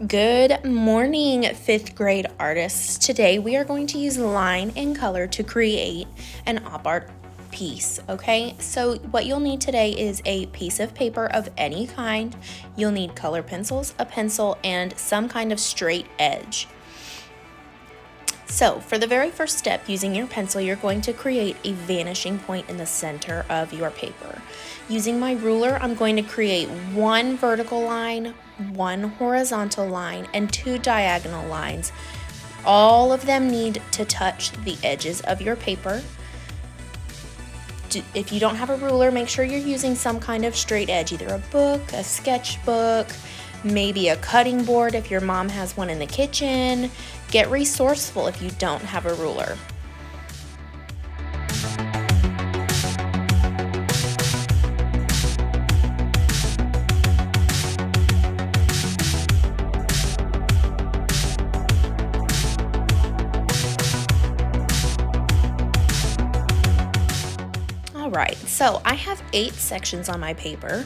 Good morning, 5th grade artists. Today we are going to use line and color to create an op art piece, okay? So what you'll need today is a piece of paper of any kind. You'll need color pencils, a pencil, and some kind of straight edge. So for the very first step, using your pencil, you're going to create a vanishing point in the center of your paper. Using my ruler, I'm going to create one vertical line, one horizontal line, and two diagonal lines. All of them need to touch the edges of your paper. If you don't have a ruler, make sure you're using some kind of straight edge, either a book, a sketchbook, maybe a cutting board if your mom has one in the kitchen. Get resourceful if you don't have a ruler. All right, so I have 8 sections on my paper.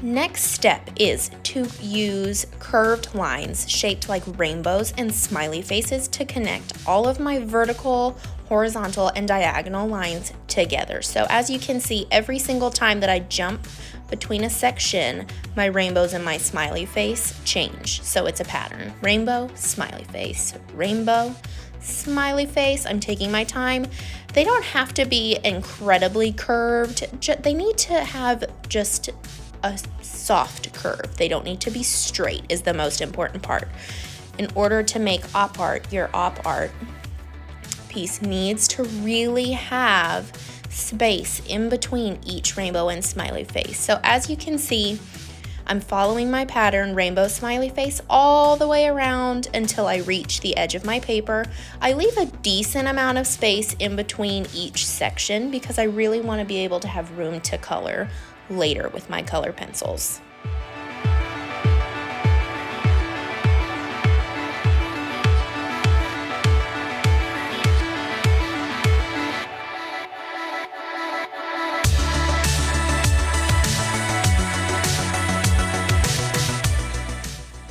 Next step is to use curved lines shaped like rainbows and smiley faces to connect all of my vertical, horizontal, and diagonal lines together. So as you can see, every single time that I jump between a section, my rainbows and my smiley face change. So it's a pattern. Rainbow, smiley face, rainbow, smiley face. I'm taking my time. They don't have to be incredibly curved. They need to have just a soft curve. They don't need to be straight is the most important part. In order to make op art, your op art piece needs to really have space in between each rainbow and smiley face. So as you can see, I'm following my pattern, rainbow, smiley face, all the way around until I reach the edge of my paper. I leave a decent amount of space in between each section because I really want to be able to have room to color later with my color pencils.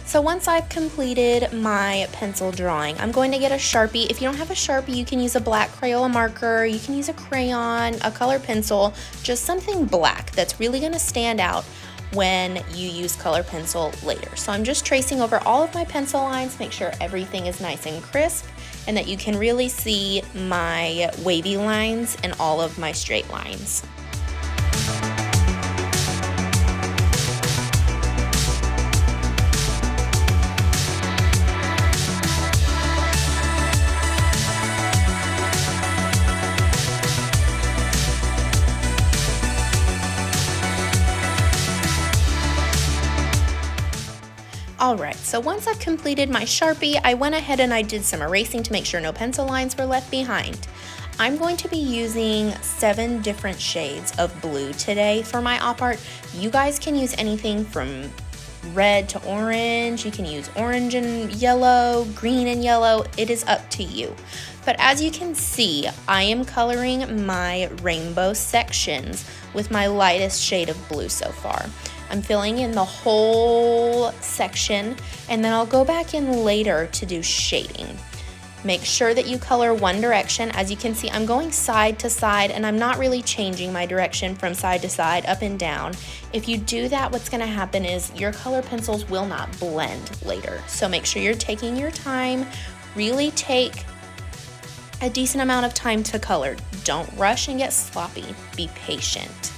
So once I've completed my pencil drawing, I'm going to get a Sharpie. If you don't have a Sharpie, you can use a black Crayola marker, you can use a crayon, a color pencil, just something black that's really going to stand out when you use color pencil later. So I'm just tracing over all of my pencil lines, make sure everything is nice and crisp and that you can really see my wavy lines and all of my straight lines. Alright, so once I've completed my Sharpie, I went ahead and I did some erasing to make sure no pencil lines were left behind. I'm going to be using 7 different shades of blue today for my op art. You guys can use anything from red to orange, you can use orange and yellow, green and yellow, it is up to you. But as you can see, I am coloring my rainbow sections with my lightest shade of blue so far. I'm filling in the whole section and then I'll go back in later to do shading. Make sure that you color one direction. As you can see, I'm going side to side and I'm not really changing my direction from side to side, up and down. If you do that, what's gonna happen is your color pencils will not blend later. So make sure you're taking your time, really take a decent amount of time to color. Don't rush and get sloppy, be patient.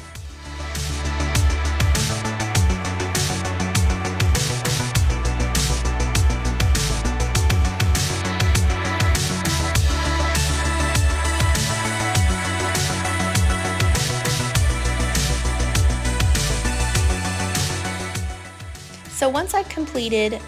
So once I've completed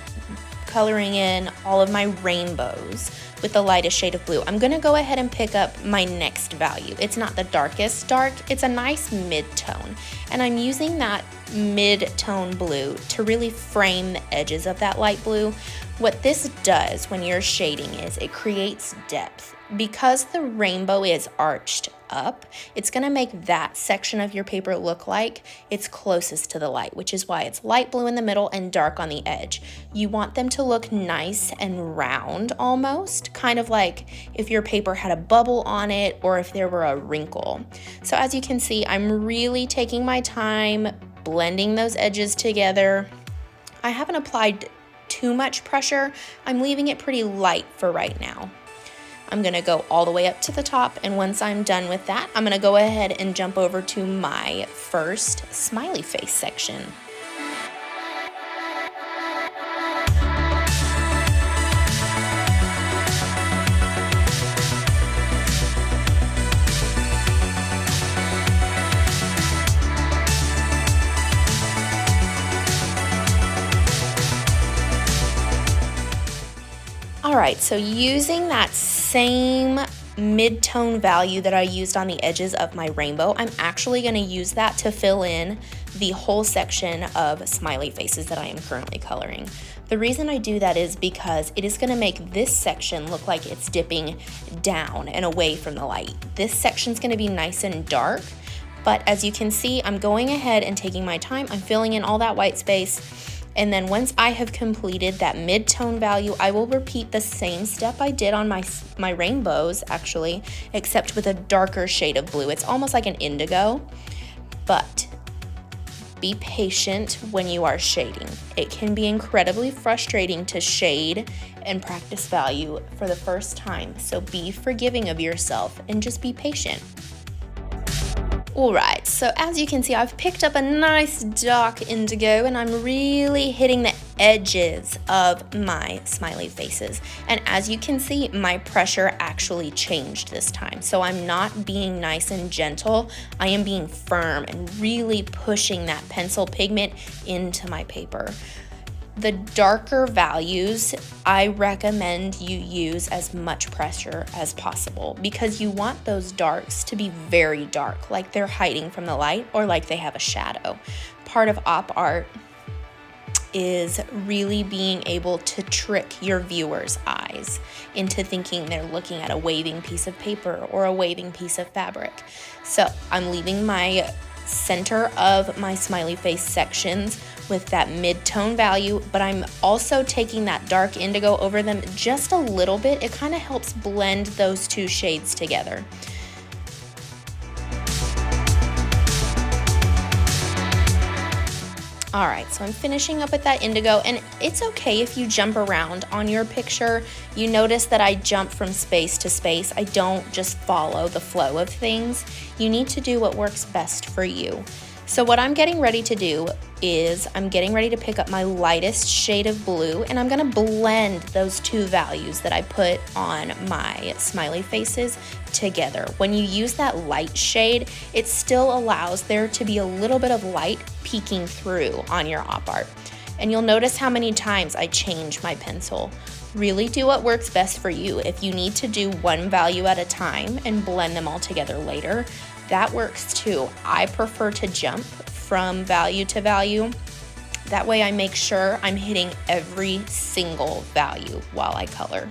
coloring in all of my rainbows, with the lightest shade of blue. I'm gonna go ahead and pick up my next value. It's not the darkest dark, it's a nice mid-tone. And I'm using that mid-tone blue to really frame the edges of that light blue. What this does when you're shading is it creates depth. Because the rainbow is arched up, it's gonna make that section of your paper look like it's closest to the light, which is why it's light blue in the middle and dark on the edge. You want them to look nice and round almost, kind of like if your paper had a bubble on it or if there were a wrinkle. So as you can see, I'm really taking my time blending those edges together. I haven't applied too much pressure. I'm leaving it pretty light for right now. I'm gonna go all the way up to the top, and once I'm done with that, I'm gonna go ahead and jump over to my first smiley face section. All right, so using that same mid-tone value that I used on the edges of my rainbow, I'm actually gonna use that to fill in the whole section of smiley faces that I am currently coloring. The reason I do that is because it is gonna make this section look like it's dipping down and away from the light. This section's gonna be nice and dark, but as you can see, I'm going ahead and taking my time. I'm filling in all that white space. And then once I have completed that mid-tone value, I will repeat the same step I did on my rainbows actually, except with a darker shade of blue. It's almost like an indigo, but be patient when you are shading. It can be incredibly frustrating to shade and practice value for the first time. So be forgiving of yourself and just be patient. Alright, so as you can see, I've picked up a nice dark indigo and I'm really hitting the edges of my smiley faces. And as you can see, my pressure actually changed this time. So I'm not being nice and gentle, I am being firm and really pushing that pencil pigment into my paper. The darker values, I recommend you use as much pressure as possible because you want those darks to be very dark, like they're hiding from the light or like they have a shadow. Part of op art is really being able to trick your viewers' eyes into thinking they're looking at a waving piece of paper or a waving piece of fabric. So I'm leaving my center of my smiley face sections with that mid-tone value, but I'm also taking that dark indigo over them just a little bit. It kind of helps blend those two shades together. All right, so I'm finishing up with that indigo, and it's okay if you jump around on your picture. You notice that I jump from space to space. I don't just follow the flow of things. You need to do what works best for you. So what I'm getting ready to do is I'm getting ready to pick up my lightest shade of blue, and I'm gonna blend those two values that I put on my smiley faces together. When you use that light shade, it still allows there to be a little bit of light peeking through on your op art. And you'll notice how many times I change my pencil. Really do what works best for you. If you need to do one value at a time and blend them all together later, that works too. I prefer to jump from value to value. That way I make sure I'm hitting every single value while I color.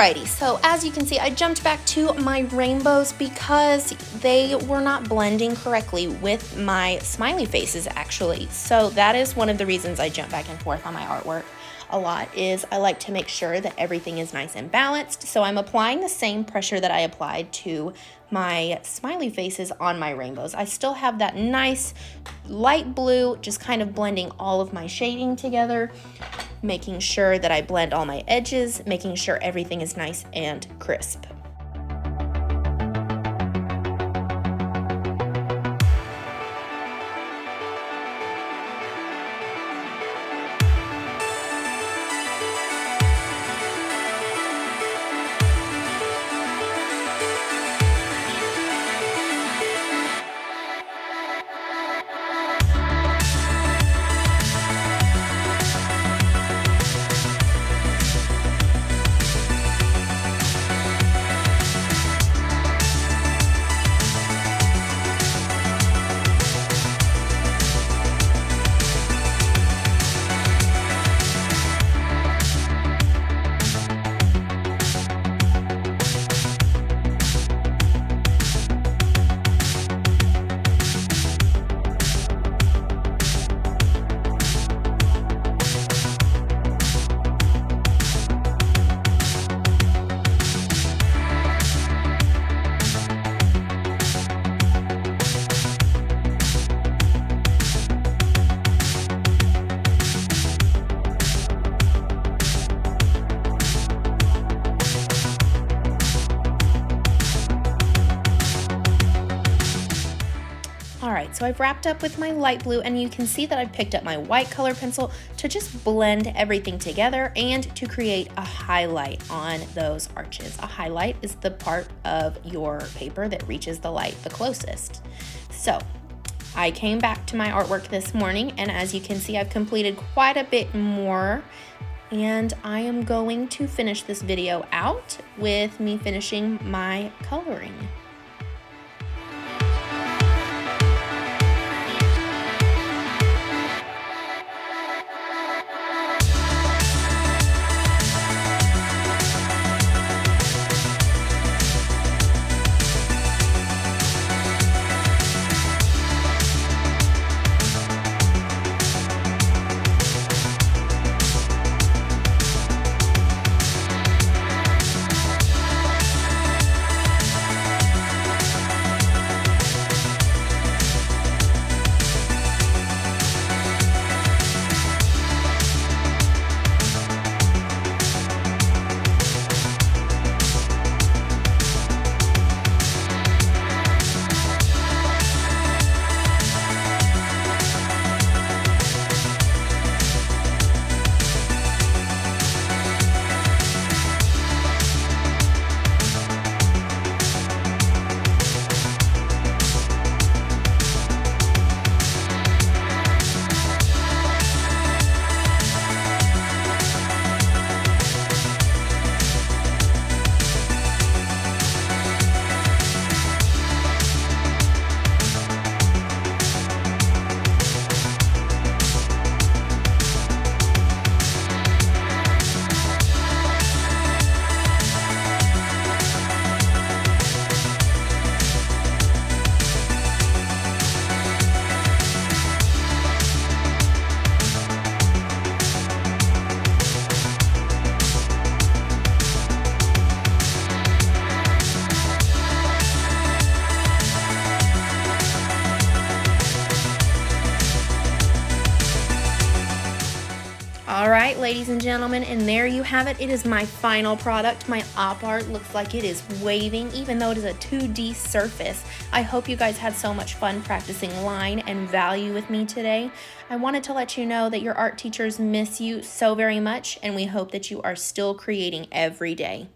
Alrighty, so as you can see, I jumped back to my rainbows because they were not blending correctly with my smiley faces actually. So that is one of the reasons I jump back and forth on my artwork a lot, is I like to make sure that everything is nice and balanced. So I'm applying the same pressure that I applied to my smiley faces on my rainbows. I still have that nice light blue, just kind of blending all of my shading together, making sure that I blend all my edges, making sure everything is nice and crisp. Alright, so I've wrapped up with my light blue, and you can see that I've picked up my white color pencil to just blend everything together and to create a highlight on those arches. A highlight is the part of your paper that reaches the light the closest. So I came back to my artwork this morning, and as you can see, I've completed quite a bit more, and I am going to finish this video out with me finishing my coloring. Alright, ladies and gentlemen, and there you have it. It is my final product. My op art looks like it is waving, even though it is a 2D surface. I hope you guys had so much fun practicing line and value with me today. I wanted to let you know that your art teachers miss you so very much, and we hope that you are still creating every day.